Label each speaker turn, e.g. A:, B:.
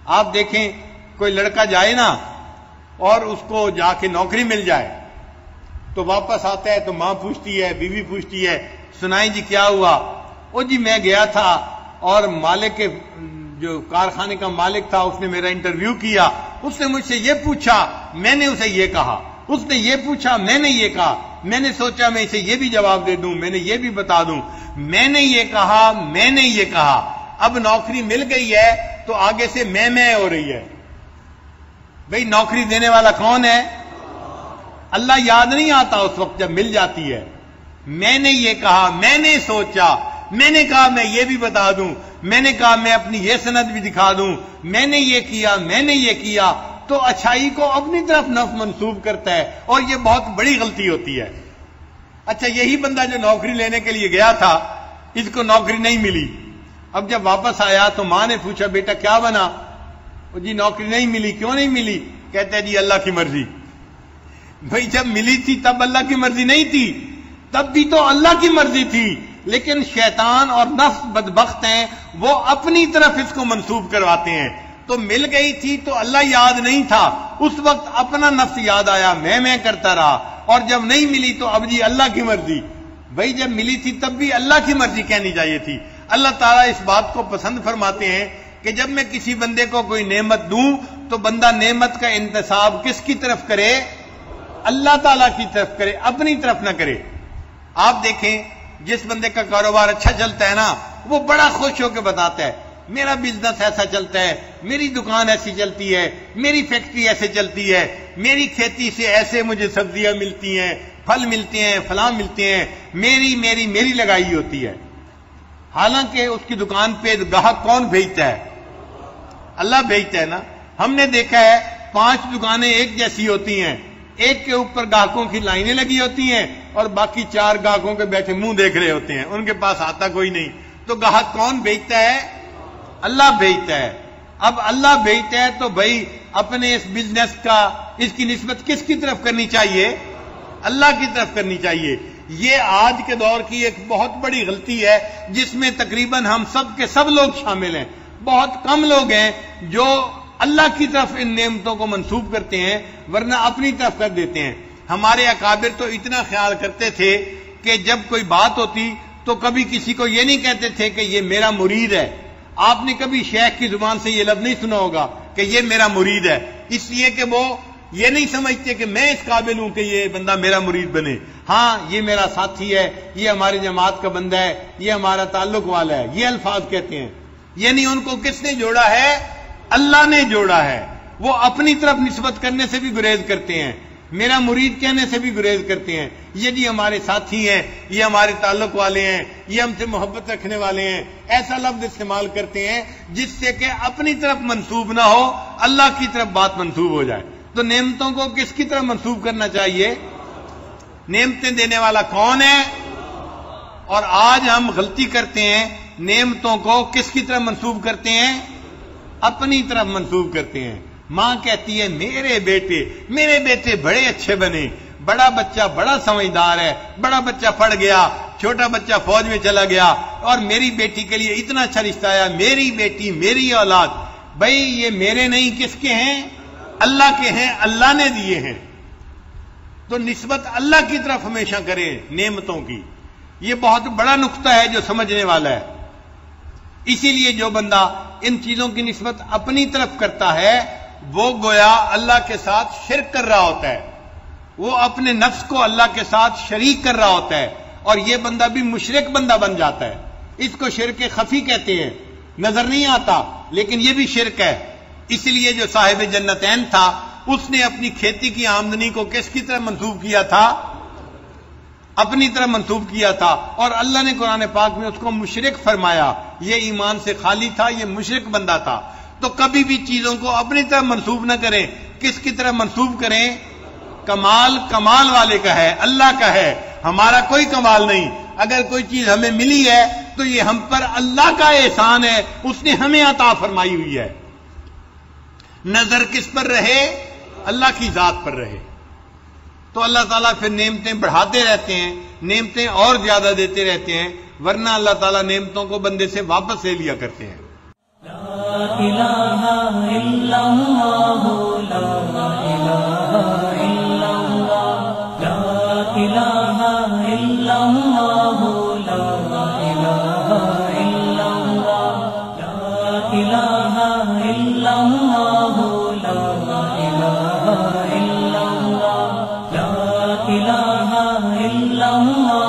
A: آپ دیکھیں کوئی لڑکا جائے نا اور اس کو جا کے نوکری مل جائے تو واپس آتا ہے تو ماں پوچھتی ہے، بیوی پوچھتی ہے، سنائیں جی کیا ہوا؟ او جی میں گیا تھا اور مالک کے جو کارخانے کا مالک تھا اس نے میرا انٹرویو کیا، اس نے مجھ سے یہ پوچھا، میں نے اسے یہ کہا، اس نے یہ پوچھا، میں نے یہ کہا، میں نے سوچا میں اسے یہ بھی جواب دے دوں، میں نے یہ بھی بتا دوں، میں نے یہ کہا، میں نے یہ کہا۔ اب نوکری مل گئی ہے تو آگے سے میں ہو رہی ہے۔ بھئی نوکری دینے والا کون ہے؟ اللہ یاد نہیں آتا اس وقت جب مل جاتی ہے۔ میں نے یہ کہا، میں نے سوچا، میں نے کہا میں یہ بھی بتا دوں، میں نے کہا میں اپنی یہ سند بھی دکھا دوں، میں نے یہ کیا، میں نے یہ کیا، تو اچھائی کو اپنی طرف نفس منسوب کرتا ہے اور یہ بہت بڑی غلطی ہوتی ہے۔ اچھا یہی بندہ جو نوکری لینے کے لیے گیا تھا، اس کو نوکری نہیں ملی، اب جب واپس آیا تو ماں نے پوچھا بیٹا کیا بنا؟ جی نوکری نہیں ملی۔ کیوں نہیں ملی؟ کہتے ہیں جی اللہ کی مرضی۔ بھئی جب ملی تھی تب اللہ کی مرضی نہیں تھی؟ تب بھی تو اللہ کی مرضی تھی، لیکن شیطان اور نفس بدبخت ہیں، وہ اپنی طرف اس کو منسوب کرواتے ہیں۔ تو مل گئی تھی تو اللہ یاد نہیں تھا، اس وقت اپنا نفس یاد آیا، میں کرتا رہا، اور جب نہیں ملی تو اب جی اللہ کی مرضی۔ بھئی جب ملی تھی تب بھی اللہ کی مرضی کہنی چاہیے تھی۔ اللہ تعالیٰ اس بات کو پسند فرماتے ہیں کہ جب میں کسی بندے کو کوئی نعمت دوں تو بندہ نعمت کا انتساب کس کی طرف کرے؟ اللہ تعالیٰ کی طرف کرے، اپنی طرف نہ کرے۔ آپ دیکھیں جس بندے کا کاروبار اچھا چلتا ہے نا، وہ بڑا خوش ہو کے بتاتا ہے میرا بزنس ایسا چلتا ہے، میری دکان ایسی چلتی ہے، میری فیکٹری ایسے چلتی ہے، میری کھیتی سے ایسے مجھے سبزیاں ملتی ہیں، پھل ملتے ہیں، فلاں ملتے ہیں، میری لگائی ہوتی ہے۔ حالانکہ اس کی دکان پہ گاہک کون بھیجتا ہے؟ اللہ بھیجتا ہے نا۔ ہم نے دیکھا ہے 5 دکانیں ایک جیسی ہوتی ہیں، ایک کے اوپر گاہکوں کی لائنیں لگی ہوتی ہیں اور باقی 4 گاہکوں کے بیٹھے منہ دیکھ رہے ہوتے ہیں، ان کے پاس آتا کوئی نہیں۔ تو گاہک کون بھیجتا ہے؟ اللہ بھیجتا ہے۔ اب اللہ بھیجتا ہے تو بھائی اپنے اس بزنس کا اس کی نسبت کس کی طرف کرنی چاہیے؟ اللہ کی طرف کرنی چاہیے۔ یہ آج کے دور کی ایک بہت بڑی غلطی ہے جس میں تقریباً ہم سب کے سب لوگ شامل ہیں۔ بہت کم لوگ ہیں جو اللہ کی طرف ان نعمتوں کو منسوب کرتے ہیں، ورنہ اپنی طرف کر دیتے ہیں۔ ہمارے اکابر تو اتنا خیال کرتے تھے کہ جب کوئی بات ہوتی تو کبھی کسی کو یہ نہیں کہتے تھے کہ یہ میرا مرید ہے۔ آپ نے کبھی شیخ کی زبان سے یہ لفظ نہیں سنا ہوگا کہ یہ میرا مرید ہے، اس لیے کہ وہ یہ نہیں سمجھتے کہ میں اس قابل ہوں کہ یہ بندہ میرا مرید بنے۔ ہاں یہ میرا ساتھی ہے، یہ ہماری جماعت کا بندہ ہے، یہ ہمارا تعلق والا ہے، یہ الفاظ کہتے ہیں۔ یعنی ان کو کس نے جوڑا ہے؟ اللہ نے جوڑا ہے۔ وہ اپنی طرف نسبت کرنے سے بھی گریز کرتے ہیں، میرا مرید کہنے سے بھی گریز کرتے ہیں۔ یہ جی ہمارے ساتھی ہیں، یہ ہمارے تعلق والے ہیں، یہ ہم سے محبت رکھنے والے ہیں، ایسا لفظ استعمال کرتے ہیں جس سے کہ اپنی طرف منسوب نہ ہو، اللہ کی طرف بات منسوب ہو جائے۔ تو نعمتوں کو کس کی طرف منسوب کرنا چاہیے؟ نعمتیں دینے والا کون ہے؟ اور آج ہم غلطی کرتے ہیں، نعمتوں کو کس کی طرف منسوب کرتے ہیں؟ اپنی طرف منسوب کرتے ہیں۔ ماں کہتی ہے میرے بیٹے بڑے اچھے بنے، بڑا بچہ بڑا سمجھدار ہے، بڑا بچہ پڑھ گیا، چھوٹا بچہ فوج میں چلا گیا، اور میری بیٹی کے لیے اتنا اچھا رشتہ آیا، میری بیٹی، میری اولاد۔ بھائی یہ میرے نہیں، کس کے ہیں؟ اللہ کے ہیں، اللہ نے دیے ہیں۔ تو نسبت اللہ کی طرف ہمیشہ کریں نعمتوں کی۔ یہ بہت بڑا نقطہ ہے جو سمجھنے والا ہے۔ اسی لیے جو بندہ ان چیزوں کی نسبت اپنی طرف کرتا ہے وہ گویا اللہ کے ساتھ شرک کر رہا ہوتا ہے، وہ اپنے نفس کو اللہ کے ساتھ شریک کر رہا ہوتا ہے، اور یہ بندہ بھی مشرک بندہ بن جاتا ہے۔ اس کو شرک خفی کہتے ہیں، نظر نہیں آتا لیکن یہ بھی شرک ہے۔ اس لیے جو صاحب جنتین تھا اس نے اپنی کھیتی کی آمدنی کو کس کی طرف منسوب کیا تھا؟ اپنی طرف منسوب کیا تھا، اور اللہ نے قرآن پاک میں اس کو مشرک فرمایا۔ یہ ایمان سے خالی تھا، یہ مشرک بندہ تھا۔ تو کبھی بھی چیزوں کو اپنی طرف منسوب نہ کریں، کس کی طرف منسوب کریں؟ کمال والے کا ہے، اللہ کا ہے، ہمارا کوئی کمال نہیں۔ اگر کوئی چیز ہمیں ملی ہے تو یہ ہم پر اللہ کا احسان ہے، اس نے ہمیں عطا فرمائی ہوئی ہے۔ نظر کس پر رہے؟ اللہ کی ذات پر رہے۔ تو اللہ تعالیٰ پھر نعمتیں بڑھاتے رہتے ہیں، نعمتیں اور زیادہ دیتے رہتے ہیں، ورنہ اللہ تعالیٰ نعمتوں کو بندے سے واپس لے لیا کرتے ہیں۔
B: الہ الا اللہ لا الہ الا اللہ لا الہ الا اللہ لا الہ الا اللہ لا الہ الا اللہ لا الہ الا اللہ لا الہ الا اللہ